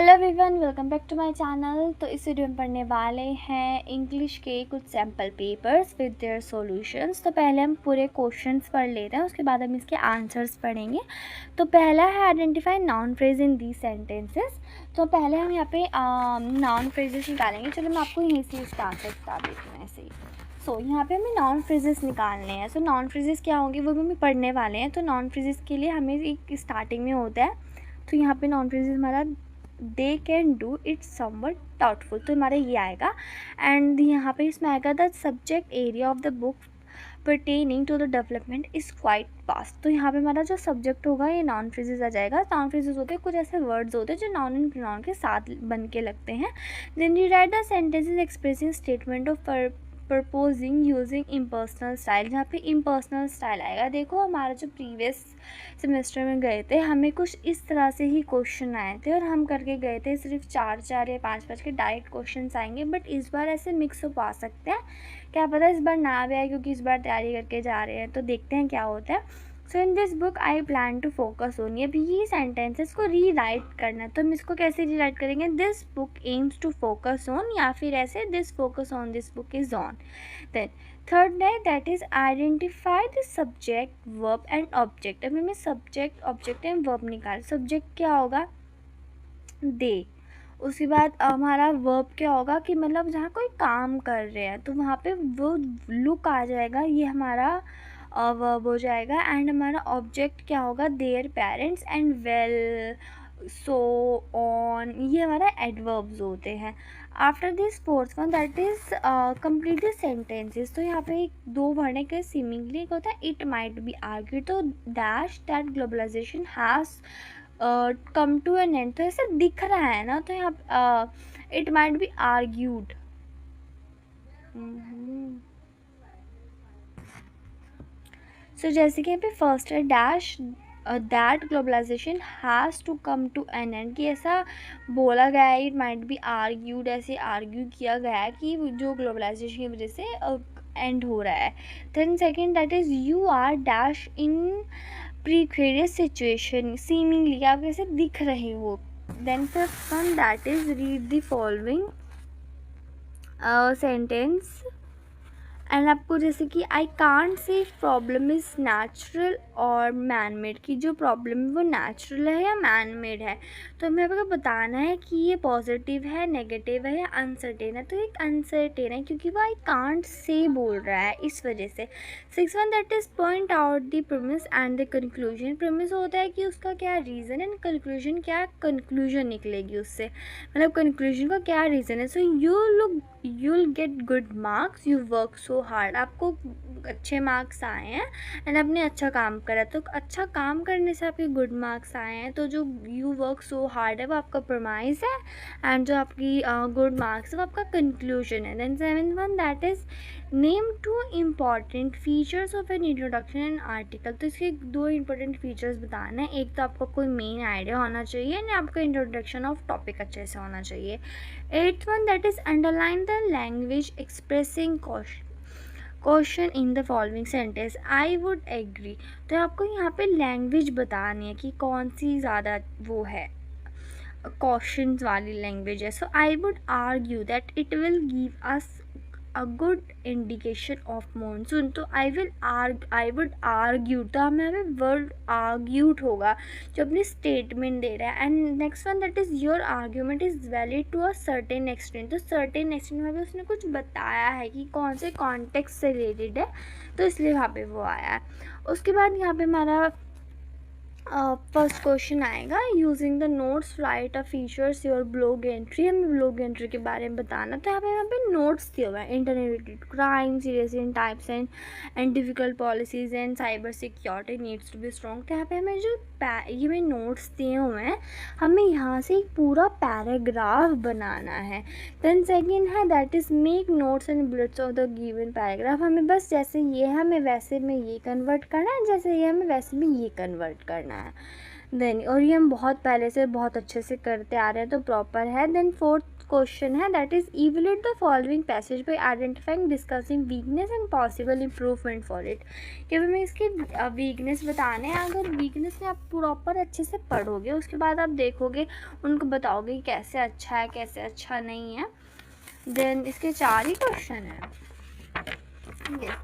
Hello everyone, welcome back to my channel. तो इस video में पढ़ने वाले हैं इंग्लिश के कुछ sample papers with their solutions. तो पहले हम पूरे क्वेश्चंस पढ़ लेते हैं, उसके बाद हम इसके आंसर्स पढ़ेंगे। तो पहला है identify noun phrase in these sentences. तो पहले हम यहाँ पे नाउन फ्रेजेस निकालेंगे। चलो मैं आपको यहीं से इसका आंसर बता देती हूँ ऐसे ही। सो यहाँ पे हमें नॉन फ्रेजेस निकालने हैं। सो नॉन फ्रेजेस क्या होंगे वो भी हमें पढ़ने वाले हैं। तो नॉन फ्रेजेस के लिए हमें एक स्टार्टिंग में होता है, तो यहाँ पे नॉन फ्रेजेस हमारा they can do it somewhat doubtful, तो हमारा ये आएगा। एंड यहाँ पे इसमें आएगा the subject area of the book pertaining to the development is quite vast. तो यहाँ पे हमारा जो सब्जेक्ट होगा ये नाउन फ्रेजेस आ जाएगा। नाउन फ्रेजेस होते हैं कुछ ऐसे वर्ड्स होते हैं जो नाउन एंड प्रोनाउन के साथ बन के लगते हैं। Then you write the sentences expressing statement of proposing using impersonal style. जहाँ पे इम्पर्सनल स्टाइल आएगा, देखो हमारा जो प्रीवियस सेमेस्टर में गए थे हमें कुछ इस तरह से ही क्वेश्चन आए थे और हम करके गए थे सिर्फ 4 या 5 के डायरेक्ट क्वेश्चन आएंगे। बट इस बार ऐसे मिक्स अप आ सकते हैं, क्या पता इस बार ना भी आए क्योंकि इस बार तैयारी करके जा रहे हैं। तो देखते हैं क्या होता है। So in this book I plan to focus on, ये भी ये सेंटेंसेस को री राइट करना है। तो हम इसको कैसे री राइट करेंगे, this book aims to focus on, या फिर ऐसे this focus on this book is on. Then third है that is identify the subject verb and object. अब हमें सब्जेक्ट ऑब्जेक्ट एंड वर्ब निकाल। सब्जेक्ट क्या होगा, दे। उसके बाद हमारा वर्ब क्या होगा कि मतलब जहाँ कोई काम कर रहे हैं तो वहाँ पे वो लुक आ जाएगा, ये हमारा वर्ब हो जाएगा। एंड हमारा ऑब्जेक्ट क्या होगा, their parents and well so on, ये हमारा एडवर्ब्स होते हैं। After this fourth one that is complete the sentences. तो यहाँ पे दो वर्ड है कि सीमिंगली एक होता है इट माइट बी आर्ग्यूड, तो dash that globalisation has come to an end, तो ऐसे दिख रहा है ना, तो यहाँ it might be argued. So जैसे कि यहाँ पे फर्स्ट है dash that globalisation has to come to an end, कि ऐसा बोला गया है, इट माइट बी आर्ग्यूड, ऐसे आर्ग्यू किया गया है कि जो ग्लोबलाइजेशन की वजह से एंड हो रहा है। Then second that is you are dash in precarious situation, seemingly आप कैसे दिख रहे हो। Then fifth one that is read the following sentence and आपको जैसे कि I can't say problem is natural और मैन मेड, की जो प्रॉब्लम है वो नेचुरल है या मैन मेड है। तो हमें आपको बताना है कि ये पॉजिटिव है, नेगेटिव है या अनसर्टेन है। तो एक अनसर्टेन है क्योंकि वो आई कांट से बोल रहा है, इस वजह से। Six one that is point out the premise and the conclusion. Premise होता है कि उसका क्या रीज़न है, कंक्लूजन क्या कंक्लूजन निकलेगी उससे, मतलब कंक्लूजन का क्या रीज़न है। सो you'll get good marks, you work so hard, आपको अच्छे मार्क्स आए हैं एंड आपने अच्छा काम करा, तो अच्छा काम करने से आपके गुड मार्क्स आए हैं। तो जो यू वर्क सो हार्ड है वो आपका प्रमाइस है, एंड जो आपकी गुड मार्क्स है वो आपका कंक्लूजन है। Then seventh one that is name two important features of an introduction and article. तो इसके दो इंपॉर्टेंट फीचर्स बताना है, एक तो आपको कोई मेन आइडिया होना चाहिए एंड आपका इंट्रोडक्शन ऑफ टॉपिक अच्छे से होना चाहिए। Eighth one that is underline the language expressing question in the following sentence, I would agree. तो आपको यहाँ पे लैंग्वेज बतानी है कि कौन सी ज़्यादा वो है, क्वेश्चन वाली लैंग्वेज है। So I would argue that it will give us a good indication of monsoon. तो आई वुड आर्ग्यू, तो हमें यहाँ पे वर्ड आर्ग्यूड होगा जो अपनी स्टेटमेंट दे रहा है। And next one that is your argument is valid to a certain extent. तो सर्टेन एक्सटेंट में भी उसने कुछ बताया है कि कौन से कॉन्टेक्स्ट से रिलेटेड है, तो इसलिए वहाँ पे वो आया है। उसके बाद यहाँ पे हमारा फर्स्ट क्वेश्चन आएगा, using the notes right a features your blog entry. हमें ब्लॉग एंट्री के बारे में बताना, तो यहाँ पे नोट्स दिए हुए हैं, internet related crime, serious in types and difficult policies and cyber security needs to be strong. तो यहाँ पे हमें जो ये में नोट्स दिए हुए हैं, हमें यहाँ से एक पूरा पैराग्राफ बनाना है। देन सेकेंड है that is make notes and bullets of the given paragraph. हमें बस जैसे ये है हमें वैसे में ये कन्वर्ट करना है, जैसे ये हमें वैसे में ये कन्वर्ट करना है। देन और ये हम बहुत पहले से बहुत अच्छे से करते आ रहे हैं, तो प्रॉपर है। देन फोर्थ क्वेश्चन है that is evaluate the following passage bye identifying discussing weakness and possible improvement for it, कि हमें इसके वीकनेस बताने हैं। अगर वीकनेस में आप प्रॉपर अच्छे से पढ़ोगे उसके बाद आप देखोगे उनको बताओगे कि कैसे अच्छा है कैसे अच्छा नहीं है। देन इसके 4 ही क्वेश्चन है।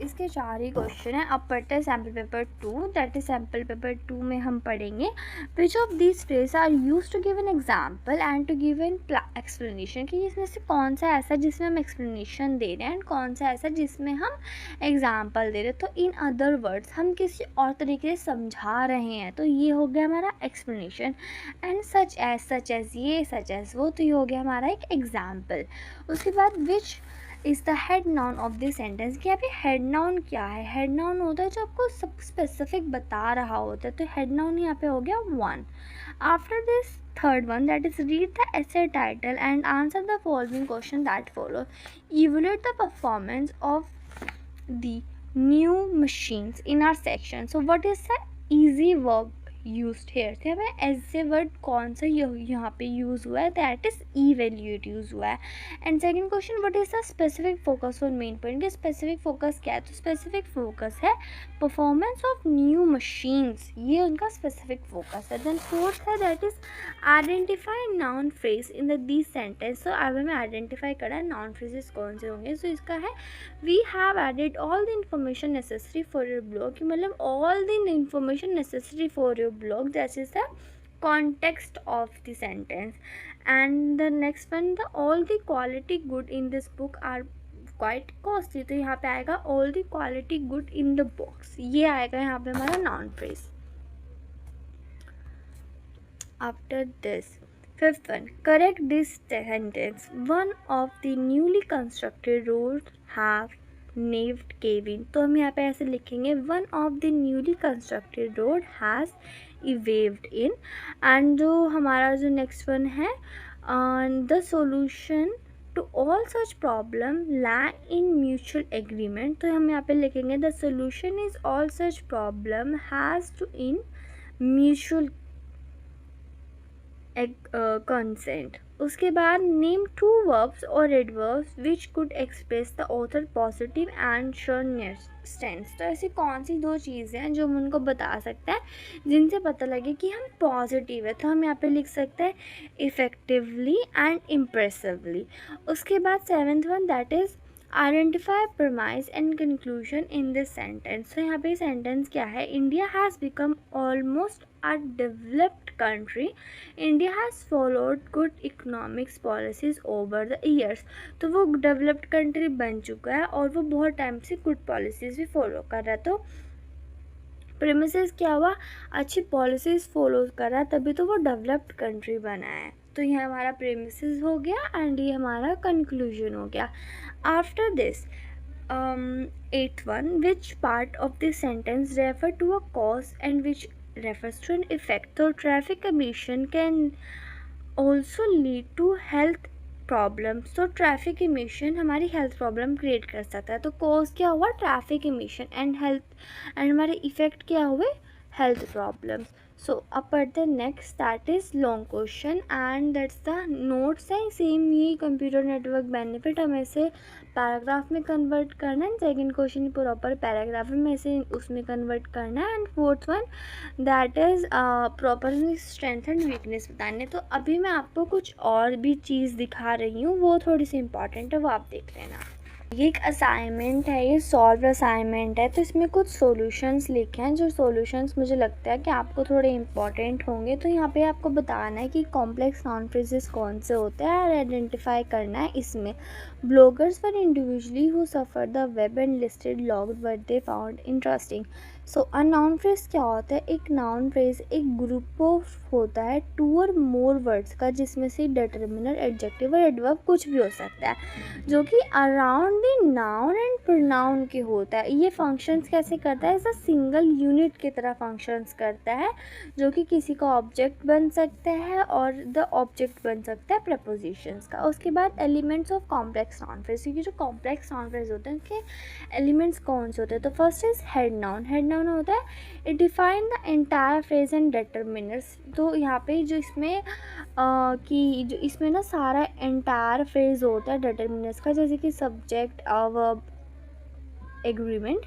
इसके 4 ही क्वेश्चन है। अब पढ़ते हैं sample paper 2, that is sample paper 2 में हम पढ़ेंगे which of these phrase are use to give an example and to give an explanation, कि इसमें से कौन सा ऐसा जिसमें हम एक्सप्लेनेशन दे रहे हैं एंड कौन सा ऐसा जिसमें हम एग्जाम्पल दे रहे हैं। तो इन अदर वर्ड्स हम किसी और तरीके से समझा रहे हैं, तो ये हो गया हमारा एक्सप्लेनेशन। एंड सच एज ये, सच एज वो, तो ये हो गया हमारा एक एग्जाम्पल। उसके बाद which is the head noun of this sentence, कि यहाँ पे हेड नाउन क्या है। हेड नाउन होता है जो आपको सब स्पेसिफिक बता रहा होता है, तो हेड नाउन यहाँ पे हो गया 1। After this third one that is read the essay title and answer the following question that follow, evaluate the performance of the new machines in our section. So what is the easy verb used here? तो हमें ऐसे word कौन सा यहाँ पे use हुआ है, that is evaluate use हुआ है। And second question what is the specific focus on main point, specific focus क्या है, तो स्पेसिफिक फोकस है परफॉर्मेंस ऑफ न्यू मशीन्स, ये उनका स्पेसिफिक फोकस है। देन फोर्थ है that is identify noun phrase in the this sentence, तो अब हमें आइडेंटिफाई करा है नाउन फ्रेजेस कौन से होंगे। सो इसका है we have added all the information necessary for your blog, कि मतलब all the information necessary for your blog, that is the context of the sentence. And the next one, the all the quality good in this book are quite costly, तो यहाँ पे आएगा all the quality good in the box, ये आएगा यहाँ पे हमारा noun phrase। After this fifth one, correct this sentence, one of the newly constructed roads have नेव्ड केविन, तो हम यहाँ पे ऐसे लिखेंगे one of the newly constructed road has इवेव्ड इन। एंड जो हमारा जो नेक्स्ट वन है the solution to all such problem lie in mutual agreement, तो हम यहाँ पे लिखेंगे the solution is all such problem has to in mutual consent. उसके बाद नेम 2 verbs और adverbs which could express the author positive and sure stance, तो ऐसी कौन सी 2 चीज़ें हैं जो हम उनको बता सकते हैं जिनसे पता लगे कि हम पॉजिटिव है, तो हम यहाँ पे लिख सकते हैं इफ़ेक्टिवली एंड इम्प्रेसिवली। उसके बाद 7th one that is identify promise and conclusion in this sentence, तो यहाँ पे सेंटेंस क्या है, India has become almost a developed country, India has followed good economics policies over the years, तो वो developed country बन चुका है और वो बहुत टाइम से गुड पॉलिसीज़ भी फॉलो कर रहा है। तो प्रीमिसेस क्या हुआ, अच्छी पॉलिसीज़ फॉलो कर रहा है तभी तो वो डेवलप्ड कंट्री बना है, तो ये हमारा प्रीमिसेस हो गया एंड ये हमारा कंक्लूजन हो गया। After this 8th one, which part of this sentence refer to a cause and which refers to an effect, so traffic emission can also lead to health problems, तो traffic emission हमारी health problem create कर सकता है। तो cause क्या हुआ, traffic emission, and health, and हमारे effect क्या हुए, हेल्थ प्रॉब्लम्स। सो अब पढ़ते हैं next that is long question and that's the notes है सेम, ये कंप्यूटर नेटवर्क बेनिफिट हमें इसे पैराग्राफ में कन्वर्ट करना है, सेकंड क्वेश्चन प्रॉपर पैराग्राफ में इसे उसमें कन्वर्ट करना है, and fourth one that is proper strength and weakness बताने। तो अभी मैं आपको कुछ और भी चीज़ दिखा रही हूँ, वो थोड़ी सी इंपॉर्टेंट है, वो आप देख लेना। ये एक असाइनमेंट है, ये सॉल्व असाइनमेंट है, तो इसमें कुछ सॉल्यूशंस लिखे हैं जो सॉल्यूशंस मुझे लगता है कि आपको थोड़े इंपॉर्टेंट होंगे। तो यहाँ पे आपको बताना है कि कॉम्प्लेक्स नाउन फ्रेजेस कौन से होते हैं और आइडेंटिफाई करना है। इसमें bloggers were individually who suffer the web and listed log what they found interesting. So a noun phrase क्या होता है, एक नाउन फ्रेज एक ग्रुप ऑफ होता है 2 और मोर वर्ड्स का, जिसमें से डिटर्मिनर, एडजेक्टिव और एडवर्ब कुछ भी हो सकता है, जो कि around the noun and pronoun के होता है। ये फंक्शंस कैसे करता है, ऐसा सिंगल यूनिट की तरह फंक्शंस करता है, जो कि किसी का ऑब्जेक्ट बन सकता है और द ऑब्जेक्ट बन सकता है प्रपोजिशंस का। उसके बाद elements of complex noun phrase, क्योंकि जो कॉम्प्लेक्स नाउन फ्रेज होते हैं उनके एलिमेंट्स कौन से होते हैं, तो first is head noun. Head noun होता है it define the entire phrase and determiners. तो यहाँ पे जो इसमें कि जो इसमें ना सारा एंटायर फ्रेज होता है डिटरमिनर्स का, जैसे कि subject verb agreement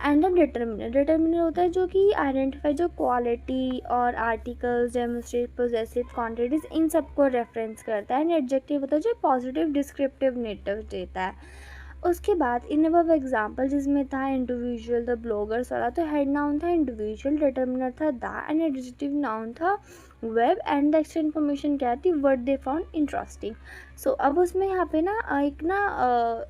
and the determiner होता है जो कि आइडेंटिफाई जो क्वालिटी और आर्टिकल्स डेमोस्ट्रेट पोजेसिव क्वांटिटीज इन सबको रेफरेंस करता है। एंड एडजेक्टिव होता है जो पॉजिटिव डिस्क्रिप्टिव नेटिव देता है। उसके बाद इन अबव एग्जाम्पल जिसमें था इंडिविजुअल द ब्लॉगर्स वाला, तो हेड नाउन था इंडिविजुअल, डिटरमिनर था द एंड एडजेक्टिव नाउन था web and the extra information क्या थी व्हाट दे फाउंड इंटरेस्टिंग। सो अब उसमें यहाँ पे ना एक ना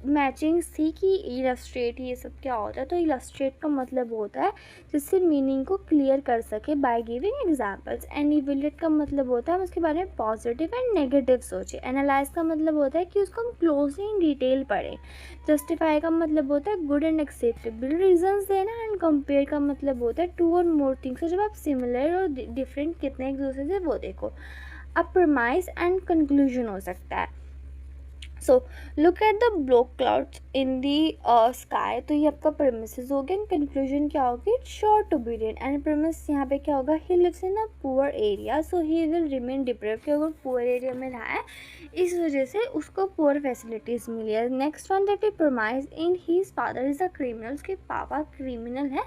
मैचिंग्स थी कि इलस्ट्रेट ये सब क्या होता है। तो इलस्ट्रेट का मतलब होता है जिससे मीनिंग को क्लियर कर सके by giving examples. And evaluate का मतलब होता है हम उसके बारे में पॉजिटिव एंड नेगेटिव सोचें। एनालाइज का मतलब होता है कि उसको हम क्लोजली इन डिटेल पढ़ें। जस्टिफाई का मतलब होता है गुड एंड एक्सेप्टेबल रीजंस देना। एंड कंपेयर का मतलब होता है टू और मोर थिंग्स। तो जब आप सिमिलर और डिफरेंट कितने एक दूसरे से वो देखो। अब प्रमाइस एंड कंक्लूजन हो सकता है। So look at the blue clouds in the sky, तो ये आपका प्रेमिसेस हो गया। एंड कंक्लूजन क्या होगी, it's sure to be rain. And premise यहाँ पे क्या होगा, he lives in a poor area so he will remain deprived, कि अगर पुअर एरिया में रहा है इस वजह से उसको पुअर फैसिलिटीज़ मिली है। Next one that he promise in his father is a criminal, उसके पापा क्रिमिनल है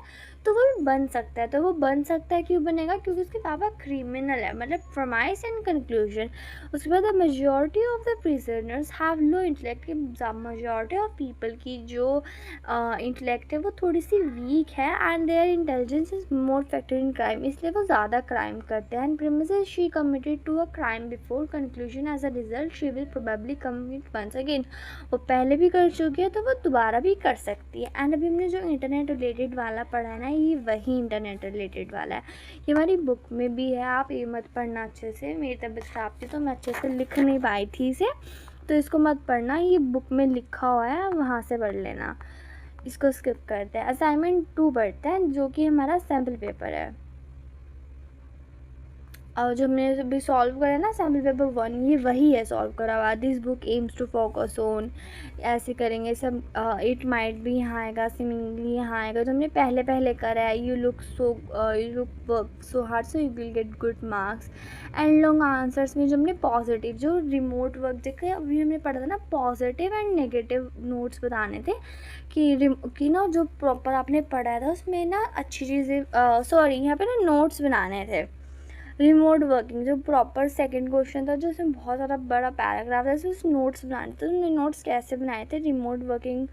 तो वो भी बन सकता है। तो वो बन सकता है, क्यों बनेगा, क्योंकि उसके पापा क्रिमिनल है, मतलब प्रोमाइज एंड कंक्लूजन। उसके बाद the majority of the prisoners have low intellect, कि मेजॉरिटी ऑफ पीपल की जो इंटेलेक्ट है वो थोड़ी सी वीक है। And their intelligence is more factor in crime, इसलिए वो ज़्यादा क्राइम करते हैं। And premises she committed to a crime before, conclusion as a result she will probably commit once again, वो पहले भी कर चुकी है तो वो दोबारा भी कर सकती है। एंड अभी हमने जो इंटरनेट रिलेटेड वाला पढ़ा है ना, ये वही इंटरनेट रिलेटेड वाला है, ये हमारी बुक में भी है। आप ये मत पढ़ना अच्छे से, मेरी तबीयत खराब थी तो मैं अच्छे से लिख नहीं पाई थी इसे, तो इसको मत पढ़ना, ये बुक में लिखा हुआ है, वहाँ से पढ़ लेना। इसको स्किप करते हैं। असाइनमेंट 2 पढ़ते हैं जो कि हमारा सैम्पल पेपर है। और जो हमने अभी सॉल्व करा ना सैम्पल पेपर 1, ये वही है सॉल्व करा हुआ। This book aims to focus on, ऐसे करेंगे सब। इट माइट भी यहाँ आएगा, सिमिंगली यहाँ आएगा, जो हमने पहले करा है। You look work so hard so you will get good marks. And long answers में जो हमने पॉजिटिव जो रिमोट वर्क देखे अभी हमने पढ़ा था ना, पॉजिटिव एंड नेगेटिव नोट्स बताने थे कि ना जो प्रॉपर आपने पढ़ा था उसमें ना अच्छी चीज़ें सॉरी यहाँ पे ना नोट्स बनाने थे। रिमोट वर्किंग जो प्रॉपर सेकंड क्वेश्चन था, जो उसमें बहुत ज़्यादा बड़ा पैराग्राफ था, उस नोट्स बनाने थे। तो नोट्स कैसे बनाए थे, रिमोट वर्किंग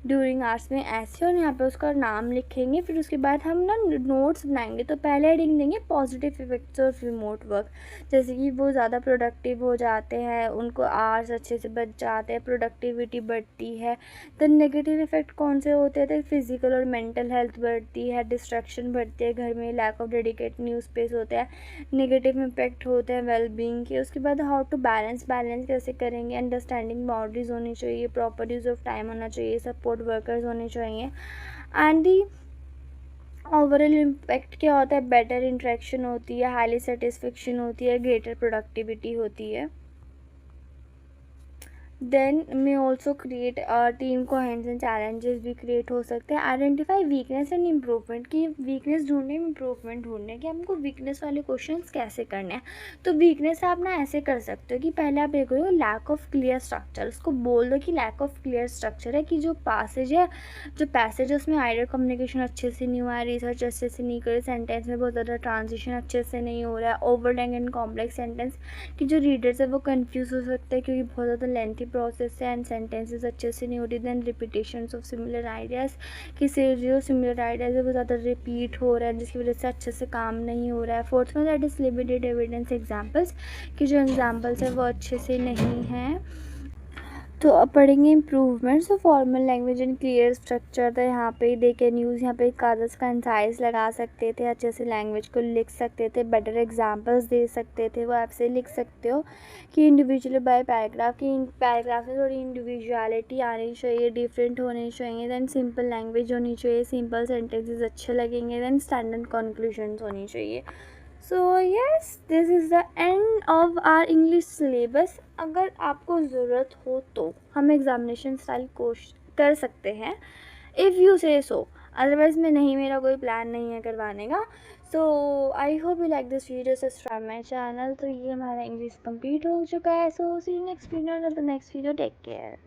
ड्यूरिंग आवर्स में ऐसे, और यहाँ पे उसका नाम लिखेंगे। फिर उसके बाद हम ना नोट्स बनाएंगे। तो पहले हेडिंग देंगे positive effects of remote work, जैसे कि वो ज़्यादा प्रोडक्टिव हो जाते हैं, उनको आवर्स अच्छे से बच जाते हैं, प्रोडक्टिविटी बढ़ती है। तो नेगेटिव इफेक्ट कौन से होते हैं, तो फिजिकल और मेंटल हेल्थ बढ़ती है, डिस्ट्रैक्शन बढ़ती है घर में, lack of dedicate new space होता है, नेगेटिव इम्पैक्ट होते हैं वेलबींग के। उसके बाद हाउ टू बैलेंस कैसे करेंगे, अंडरस्टैंडिंग बाउंड्रीज होनी चाहिए, प्रॉपर यूज़ ऑफ टाइम होना चाहिए, सपोर्ट वर्कर्स होने चाहिए। एंड दी ओवरऑल इम्पैक्ट क्या होता है, बेटर इंटरेक्शन होती है, हाईली सेटिस्फेक्शन होती है, ग्रेटर प्रोडक्टिविटी होती है। Then may also create team coherence and challenges भी क्रिएट हो सकते हैं। आइडेंटिफाई वीकनेस एंड इम्प्रूवमेंट, की वीकनेस ढूंढने में इम्प्रूवमेंट ढूंढने कि हमको वीकनेस वाले क्वेश्चंस कैसे करने हैं। तो वीकनेस आप ना ऐसे कर सकते हो कि पहले आप देखो लैक ऑफ क्लियर स्ट्रक्चर, उसको बोल दो कि लैक ऑफ क्लियर स्ट्रक्चर है, कि जो पैसेज है उसमें आइडियल कम्युनिकेशन अच्छे से नहीं हुआ है, रिसर्च अच्छे से नहीं करे, सेंटेंस में बहुत ज़्यादा ट्रांजिशन अच्छे से नहीं हो रहा है, ओवरलैंग एंड कॉम्प्लेक्स सेंटेंस, कि जो रीडर्स है वो कंफ्यूज हो सकते हैं क्योंकि बहुत ज़्यादा लेंथी प्रोसेस है, एंड सेंटेंसेस अच्छे से नहीं हो रही। Then repetitions of similar ideas, कि जो सिमिलर आइडियाज़ है वो ज़्यादा रिपीट हो रहा है जिसकी वजह से अच्छे से काम नहीं हो रहा है। फोर्थ में that is limited evidence examples, कि जो एग्जाम्पल्स है वो अच्छे से नहीं हैं। तो अब पढ़ेंगे इम्प्रूवमेंट्स। तो formal language and clear structure, तो यहाँ पे दे कैन यूज़, यहाँ पे कागज़ का कंसाइज लगा सकते थे, अच्छे से लैंग्वेज को लिख सकते थे, बेटर एग्जांपल्स दे सकते थे। वो आपसे लिख सकते हो कि इंडिविजुअल बाय पैराग्राफ, की पैराग्राफ में थोड़ी इंडिविजुअलिटी आनी चाहिए, डिफरेंट होने चाहिए। दैन सिंपल लैंग्वेज होनी चाहिए, सिंपल सेंटेंसेस अच्छे लगेंगे। दैन स्टैंडर्ड कंक्लूजन्स होनी चाहिए। So yes, this is the end of our English syllabus. अगर आपको ज़रूरत हो तो हम एग्ज़ामिनेशन स्टाइल कोर्स कर सकते हैं, इफ़ यू से सो। अदरवाइज़ मैं नहीं, मेरा कोई प्लान नहीं है करवाने का। So I hope you like this video, subscribe my channel. तो ये हमारा इंग्लिश कंप्लीट हो चुका है। So see you next video, next video, take care.